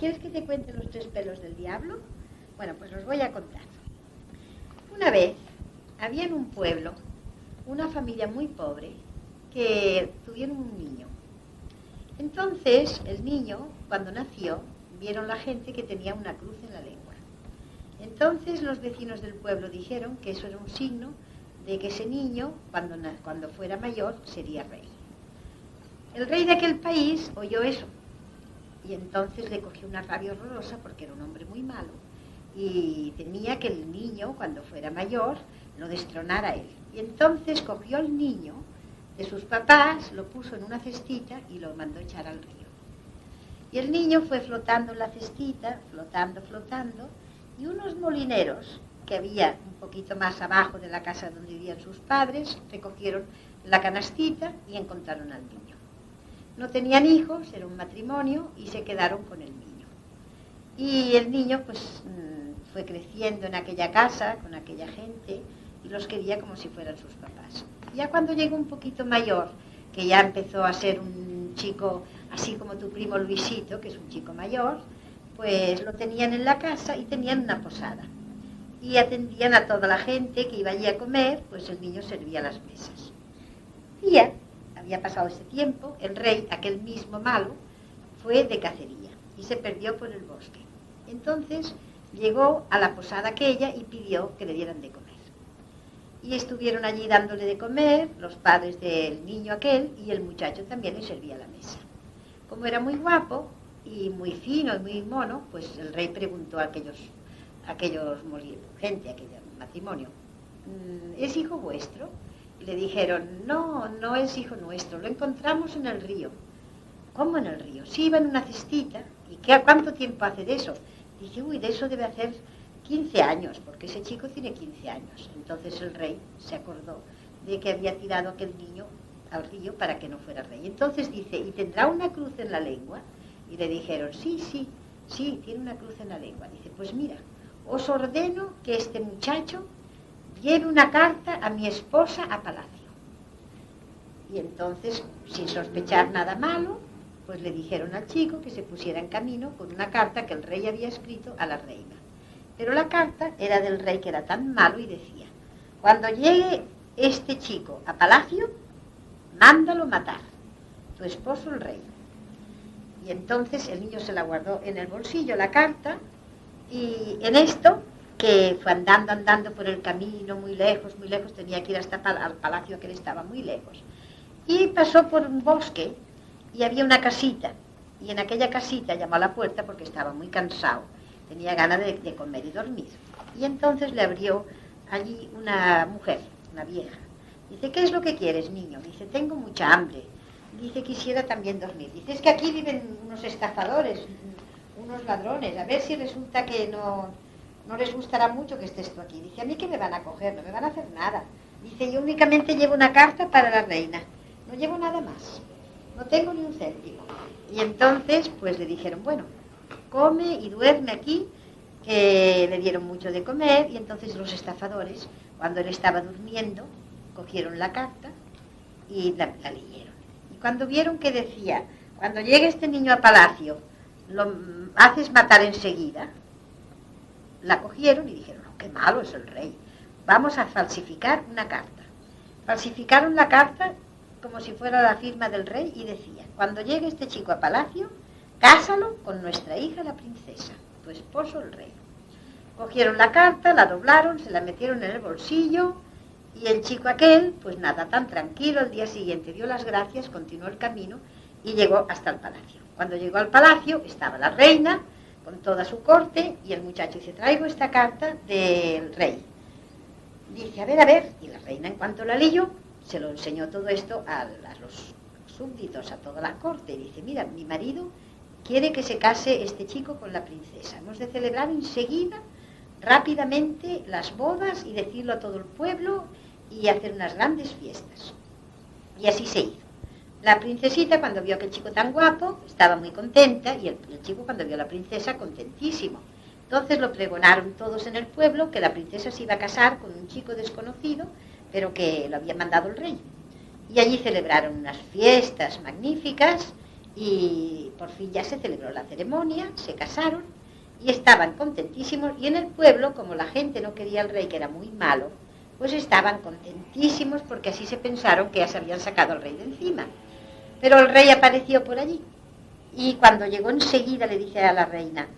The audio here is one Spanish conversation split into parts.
¿Quieres que te cuente los 3 pelos del diablo? Bueno, pues los voy a contar. Una vez había en un pueblo una familia muy pobre que tuvieron un niño. Entonces, el niño, cuando nació, vieron la gente que tenía una cruz en la lengua. Entonces, los vecinos del pueblo dijeron que eso era un signo de que ese niño, cuando fuera mayor, sería rey. El rey de aquel país oyó eso y entonces le cogió una rabia horrorosa porque era un hombre muy malo y temía que el niño, cuando fuera mayor, lo destronara a él. Y entonces cogió al niño de sus papás, lo puso en una cestita y lo mandó echar al río. Y el niño fue flotando en la cestita, flotando, y unos molineros que había un poquito más abajo de la casa donde vivían sus padres, recogieron la canastita y encontraron al niño. No tenían hijos, era un matrimonio, y se quedaron con el niño. Y el niño pues fue creciendo en aquella casa, con aquella gente, y los quería como si fueran sus papás. Ya cuando llegó un poquito mayor, que ya empezó a ser un chico así como tu primo Luisito, que es un chico mayor, pues lo tenían en la casa y tenían una posada. Y atendían a toda la gente que iba allí a comer, pues el niño servía las mesas. Y ya había pasado ese tiempo, el rey, aquel mismo malo, fue de cacería y se perdió por el bosque. Entonces llegó a la posada aquella y pidió que le dieran de comer. Y estuvieron allí dándole de comer, los padres del niño aquel, y el muchacho también le servía la mesa. Como era muy guapo y muy fino y muy mono, pues el rey preguntó a aquellos gente, aquel matrimonio, ¿es hijo vuestro? Y le dijeron, no es hijo nuestro, lo encontramos en el río. ¿Cómo en el río? Sí, iba en una cestita. ¿Y cuánto tiempo hace de eso? Dice, de eso debe hacer 15 años, porque ese chico tiene 15 años. Entonces el rey se acordó de que había tirado aquel niño al río para que no fuera rey. Entonces dice, ¿y tendrá una cruz en la lengua? Y le dijeron, sí, tiene una cruz en la lengua. Dice, pues mira, os ordeno que este muchacho lleve una carta a mi esposa a palacio. Y entonces, sin sospechar nada malo, pues le dijeron al chico que se pusiera en camino con una carta que el rey había escrito a la reina. Pero la carta era del rey, que era tan malo, y decía, cuando llegue este chico a palacio, mándalo matar, tu esposo el rey. Y entonces el niño se la guardó en el bolsillo, la carta, y en esto, que fue andando por el camino, muy lejos, tenía que ir hasta al palacio, que él estaba muy lejos. Y pasó por un bosque y había una casita, y en aquella casita llamó a la puerta porque estaba muy cansado, tenía ganas de comer y dormir. Y entonces le abrió allí una mujer, una vieja. Dice, ¿qué es lo que quieres, niño? Dice, tengo mucha hambre. Dice, quisiera también dormir. Dice, es que aquí viven unos estafadores, unos ladrones, a ver si resulta que no les gustará mucho que estés tú aquí. Dice, ¿a mí qué me van a coger? No me van a hacer nada. Dice, yo únicamente llevo una carta para la reina, no llevo nada más, no tengo ni un céntimo. Y entonces pues le dijeron, bueno, come y duerme aquí, que le dieron mucho de comer. Y entonces los estafadores, cuando él estaba durmiendo, cogieron la carta y la leyeron. Y cuando vieron que decía, cuando llegue este niño a palacio, lo haces matar enseguida, la cogieron y dijeron, no, qué malo es el rey, vamos a falsificar una carta. Falsificaron la carta como si fuera la firma del rey y decía, cuando llegue este chico a palacio, cásalo con nuestra hija la princesa, tu esposo el rey. Cogieron la carta, la doblaron, se la metieron en el bolsillo, y el chico aquel, pues nada, tan tranquilo, el día siguiente dio las gracias, continuó el camino y llegó hasta el palacio. Cuando llegó al palacio estaba la reina con toda su corte, y el muchacho dice, traigo esta carta del rey. Dice, a ver, y la reina, en cuanto la leyó, se lo enseñó todo esto a los súbditos, a toda la corte, y dice, mira, mi marido quiere que se case este chico con la princesa, hemos de celebrar enseguida, rápidamente, las bodas y decirlo a todo el pueblo y hacer unas grandes fiestas. Y así se hizo. La princesita, cuando vio a aquel chico tan guapo, estaba muy contenta, y el chico, cuando vio a la princesa, contentísimo. Entonces lo pregonaron todos en el pueblo, que la princesa se iba a casar con un chico desconocido, pero que lo había mandado el rey. Y allí celebraron unas fiestas magníficas, Y por fin ya se celebró la ceremonia, se casaron y estaban contentísimos. Y en el pueblo, como la gente no quería al rey, que era muy malo, pues estaban contentísimos porque así se pensaron que ya se habían sacado al rey de encima. Pero el rey apareció por allí y cuando llegó enseguida le dice a la reina: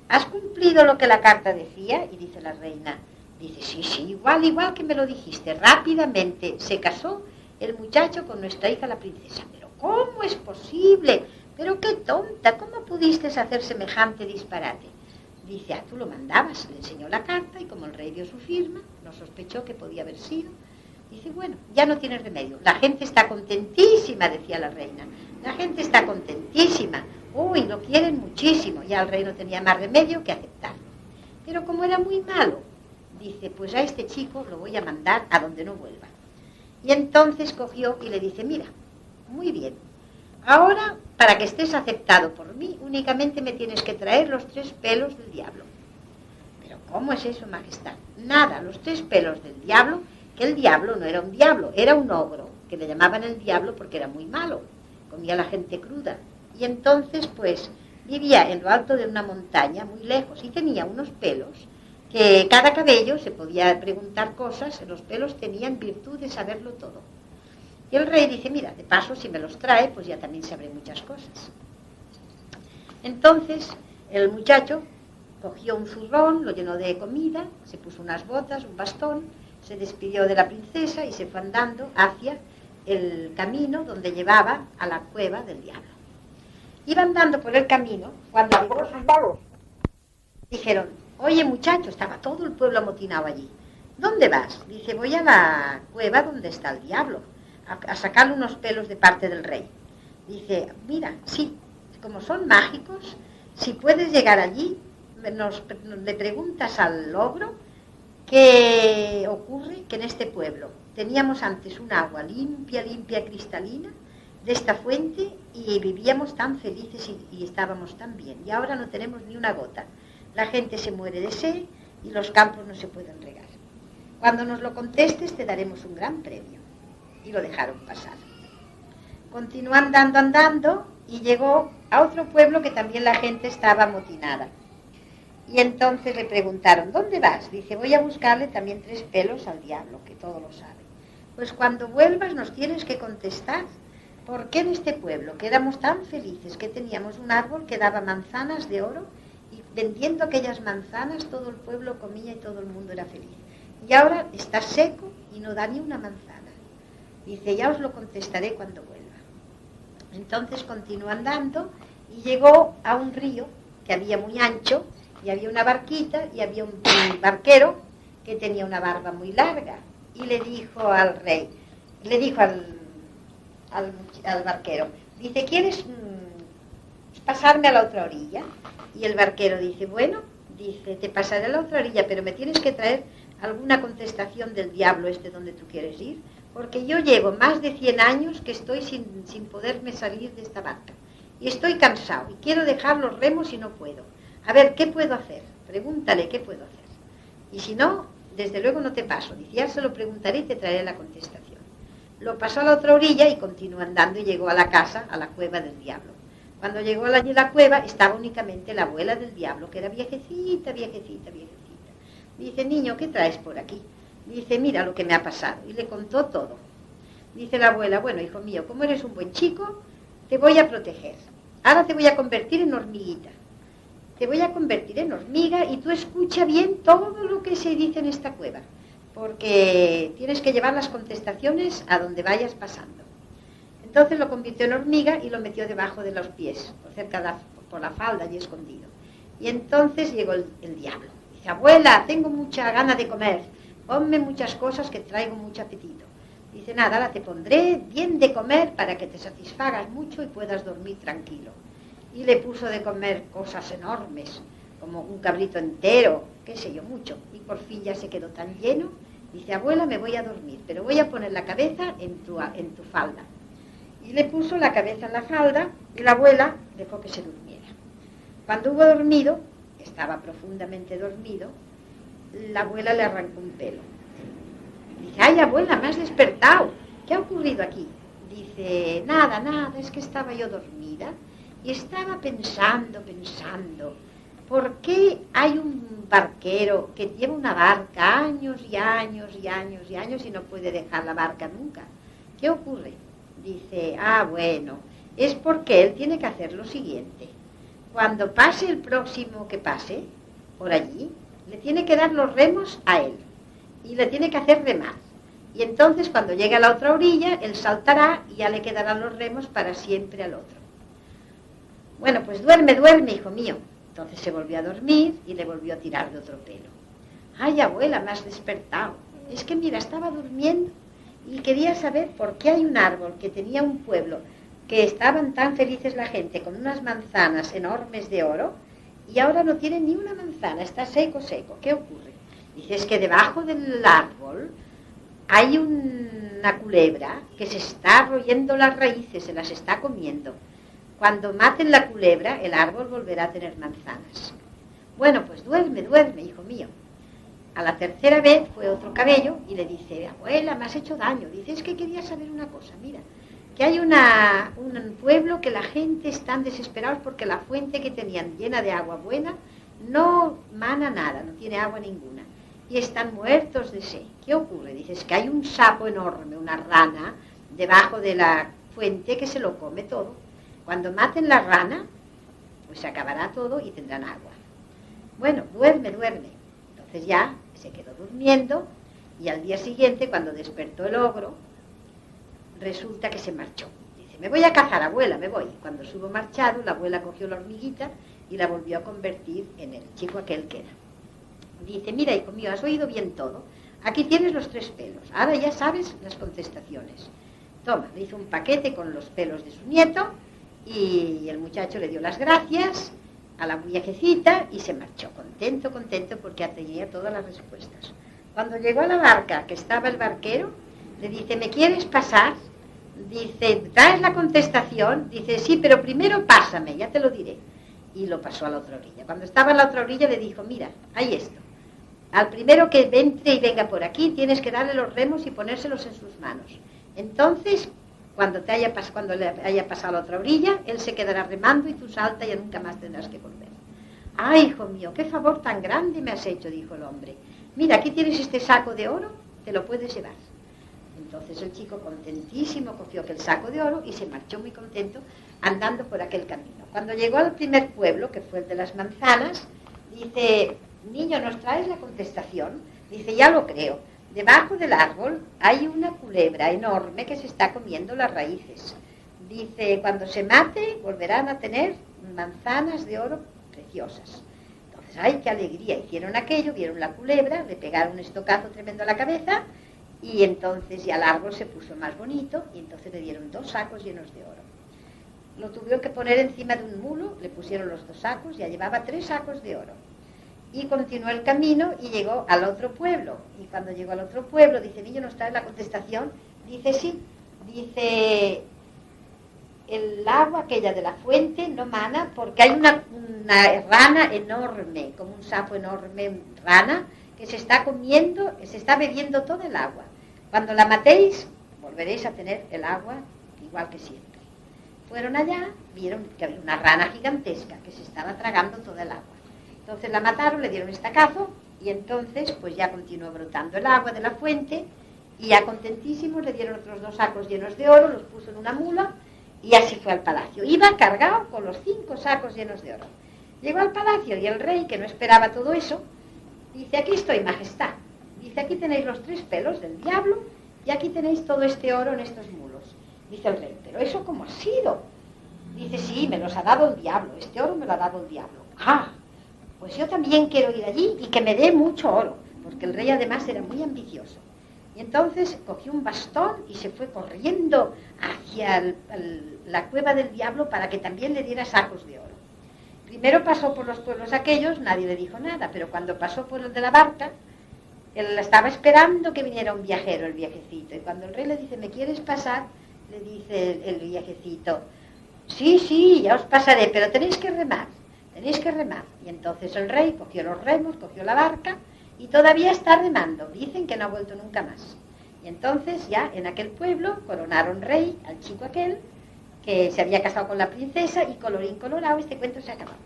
¿has cumplido lo que la carta decía? Y dice la reina, dice, sí, igual que me lo dijiste. Rápidamente se casó el muchacho con nuestra hija la princesa. ¿Pero cómo es posible? Pero qué tonta, ¿cómo pudiste hacer semejante disparate? Dice, tú lo mandabas. Le enseñó la carta y como el rey vio su firma, no sospechó que podía haber sido. Dice, bueno, ya no tienes remedio. La gente está contentísima, decía la reina. La gente está contentísima. Uy, lo quieren muchísimo. Ya el rey no tenía más remedio que aceptarlo. Pero como era muy malo, dice, pues a este chico lo voy a mandar a donde no vuelva. Y entonces cogió y le dice, mira, muy bien, ahora para que estés aceptado por mí, únicamente me tienes que traer los 3 pelos del diablo. Pero ¿cómo es eso, majestad? Nada, los 3 pelos del diablo, que el diablo no era un diablo, era un ogro, que le llamaban el diablo porque era muy malo, comía a la gente cruda. Y entonces, pues, vivía en lo alto de una montaña, muy lejos, y tenía unos pelos, que cada cabello se podía preguntar cosas, los pelos tenían virtud de saberlo todo. Y el rey dice, mira, de paso, si me los trae, pues ya también sabré muchas cosas. Entonces, el muchacho cogió un zurrón, lo llenó de comida, se puso unas botas, un bastón, se despidió de la princesa y se fue andando hacia el camino donde llevaba a la cueva del diablo. Iba andando por el camino cuando llegó sus magos. Dijeron, oye muchacho, estaba todo el pueblo amotinado allí. ¿Dónde vas? Dice, voy a la cueva donde está el diablo, a sacarle unos pelos de parte del rey. Dice, mira, sí, como son mágicos, si puedes llegar allí, le preguntas al ogro qué ocurre que en este pueblo teníamos antes un agua limpia, cristalina, de esta fuente, y vivíamos tan felices y estábamos tan bien. Y ahora no tenemos ni una gota. La gente se muere de sed y los campos no se pueden regar. Cuando nos lo contestes te daremos un gran premio. Y lo dejaron pasar. Continuó andando y llegó a otro pueblo que también la gente estaba amotinada. Y entonces le preguntaron, ¿dónde vas? Dice, voy a buscarle también 3 pelos al diablo, que todo lo sabe. Pues cuando vuelvas nos tienes que contestar por qué en este pueblo, que éramos tan felices, que teníamos un árbol que daba manzanas de oro, y vendiendo aquellas manzanas todo el pueblo comía y todo el mundo era feliz. Y ahora está seco y no da ni una manzana. Dice, ya os lo contestaré cuando vuelva. Entonces continuó andando y llegó a un río que había muy ancho, y había una barquita y había un barquero que tenía una barba muy larga. Y le dijo al rey, le dijo al barquero, dice, ¿quieres pasarme a la otra orilla? Y el barquero dice, bueno, dice, te pasaré a la otra orilla, pero me tienes que traer alguna contestación del diablo donde tú quieres ir, porque yo llevo más de 100 años que estoy sin poderme salir de esta barca, y estoy cansado, y quiero dejar los remos y no puedo. A ver, ¿qué puedo hacer? Pregúntale qué puedo hacer. Y si no, desde luego no te paso. Dice, ya se lo preguntaré y te traeré la contestación. Lo pasó a la otra orilla y continuó andando y llegó a la casa, a la cueva del diablo. Cuando llegó allí a la cueva estaba únicamente la abuela del diablo, que era viejecita. Dice, niño, ¿qué traes por aquí? Dice, mira lo que me ha pasado. Y le contó todo. Dice la abuela, bueno, hijo mío, como eres un buen chico, te voy a proteger. Ahora te voy a convertir en hormiguita. Te voy a convertir en hormiga y tú escucha bien todo lo que se dice en esta cueva, porque tienes que llevar las contestaciones a donde vayas pasando. Entonces lo convirtió en hormiga y lo metió debajo de los pies, por la falda y escondido. Y entonces llegó el diablo. Dice, abuela, tengo mucha gana de comer, ponme muchas cosas que traigo mucho apetito. Dice, nada, ahora te pondré bien de comer para que te satisfagas mucho y puedas dormir tranquilo. Y le puso de comer cosas enormes, como un cabrito entero, qué sé yo, mucho. Y por fin ya se quedó tan lleno. Dice, abuela, me voy a dormir, pero voy a poner la cabeza en tu falda. Y le puso la cabeza en la falda y la abuela dejó que se durmiera. Cuando hubo dormido, estaba profundamente dormido, la abuela le arrancó un pelo. Dice, ay, abuela, me has despertado. ¿Qué ha ocurrido aquí? Dice, nada, es que estaba yo dormida y estaba pensando, ¿por qué hay un barquero que lleva una barca años y años y años y años y no puede dejar la barca nunca? ¿Qué ocurre? Dice, bueno, es porque él tiene que hacer lo siguiente. Cuando pase el próximo que pase por allí, le tiene que dar los remos a él y le tiene que hacer remar. Y entonces cuando llegue a la otra orilla, él saltará y ya le quedarán los remos para siempre al otro. Bueno, pues duerme, hijo mío. Entonces se volvió a dormir y le volvió a tirar de otro pelo. Ay, abuela, me has despertado. Es que mira, estaba durmiendo y quería saber por qué hay un árbol que tenía un pueblo, que estaban tan felices la gente con unas manzanas enormes de oro, y ahora no tiene ni una manzana, está seco. ¿Qué ocurre? Dice, es que debajo del árbol hay una culebra que se está royendo las raíces, se las está comiendo. Cuando maten la culebra, el árbol volverá a tener manzanas. Bueno, pues duerme, hijo mío. A la tercera vez fue otro cabello y le dice, abuela, me has hecho daño. Dice, es que quería saber una cosa, mira, que hay un pueblo que la gente están desesperados porque la fuente que tenían llena de agua buena no mana nada, no tiene agua ninguna. Y están muertos de sed. ¿Qué ocurre? Dices que hay un sapo enorme, una rana, debajo de la fuente que se lo come todo. Cuando maten la rana, pues se acabará todo y tendrán agua. Bueno, duerme. Entonces ya se quedó durmiendo y al día siguiente, cuando despertó el ogro, resulta que se marchó. Dice, me voy a cazar, abuela, me voy. Cuando estuvo marchado, la abuela cogió la hormiguita y la volvió a convertir en el chico aquel que era. Dice, mira, hijo mío, has oído bien todo. Aquí tienes los 3 pelos. Ahora ya sabes las contestaciones. Toma, le hizo un paquete con los pelos de su nieto y el muchacho le dio las gracias a la viejecita y se marchó contento porque tenía todas las respuestas. Cuando llegó a la barca, que estaba el barquero, le dice, ¿me quieres pasar? Dice, ¿traes la contestación? Dice, sí, pero primero pásame, ya te lo diré. Y lo pasó a la otra orilla. Cuando estaba en la otra orilla le dijo, mira, hay esto. Al primero que entre y venga por aquí, tienes que darle los remos y ponérselos en sus manos. Entonces, cuando le haya pasado a la otra orilla, él se quedará remando y tú salta y nunca más tendrás que volver. ¡Ay, hijo mío, qué favor tan grande me has hecho!, dijo el hombre. Mira, aquí tienes este saco de oro, te lo puedes llevar. Entonces el chico, contentísimo, cogió aquel saco de oro y se marchó muy contento andando por aquel camino. Cuando llegó al primer pueblo, que fue el de las manzanas, dice, niño, ¿nos traes la contestación? Dice, ya lo creo. Debajo del árbol hay una culebra enorme que se está comiendo las raíces. Dice, cuando se mate, volverán a tener manzanas de oro preciosas. Entonces, ¡ay, qué alegría! Hicieron aquello, vieron la culebra, le pegaron un estocazo tremendo a la cabeza y entonces ya el árbol se puso más bonito y entonces le dieron 2 sacos llenos de oro. Lo tuvieron que poner encima de un mulo, le pusieron los 2 sacos, ya llevaba 3 sacos de oro. Y continuó el camino y llegó al otro pueblo. Y cuando llegó al otro pueblo, dice, niño, ¿nos trae la contestación? Dice, sí. Dice, el agua aquella de la fuente no mana porque hay una rana enorme, como un sapo enorme, rana, que se está comiendo, se está bebiendo todo el agua. Cuando la matéis, volveréis a tener el agua igual que siempre. Fueron allá, vieron que había una rana gigantesca que se estaba tragando todo el agua. Entonces la mataron, le dieron estacazo y entonces pues ya continuó brotando el agua de la fuente y ya contentísimos le dieron otros 2 sacos llenos de oro, los puso en una mula y así fue al palacio. Iba cargado con los 5 sacos llenos de oro. Llegó al palacio y el rey, que no esperaba todo eso, dice, aquí estoy, majestad. Dice, aquí tenéis los 3 pelos del diablo y aquí tenéis todo este oro en estos mulos. Dice el rey, ¿pero eso cómo ha sido? Dice, sí, me los ha dado el diablo, este oro me lo ha dado el diablo. ¡Ah! Pues yo también quiero ir allí y que me dé mucho oro, porque el rey además era muy ambicioso. Y entonces cogió un bastón y se fue corriendo hacia la cueva del diablo para que también le diera sacos de oro. Primero pasó por los pueblos aquellos, nadie le dijo nada, pero cuando pasó por el de la barca, él estaba esperando que viniera un viajero, el viejecito. Y cuando el rey le dice, ¿me quieres pasar? Le dice el viejecito, sí, ya os pasaré, pero tenéis que remar. Y entonces el rey cogió los remos, cogió la barca y todavía está remando. Dicen que no ha vuelto nunca más. Y entonces ya en aquel pueblo coronaron rey al chico aquel que se había casado con la princesa y colorín colorado, este cuento se ha acabado.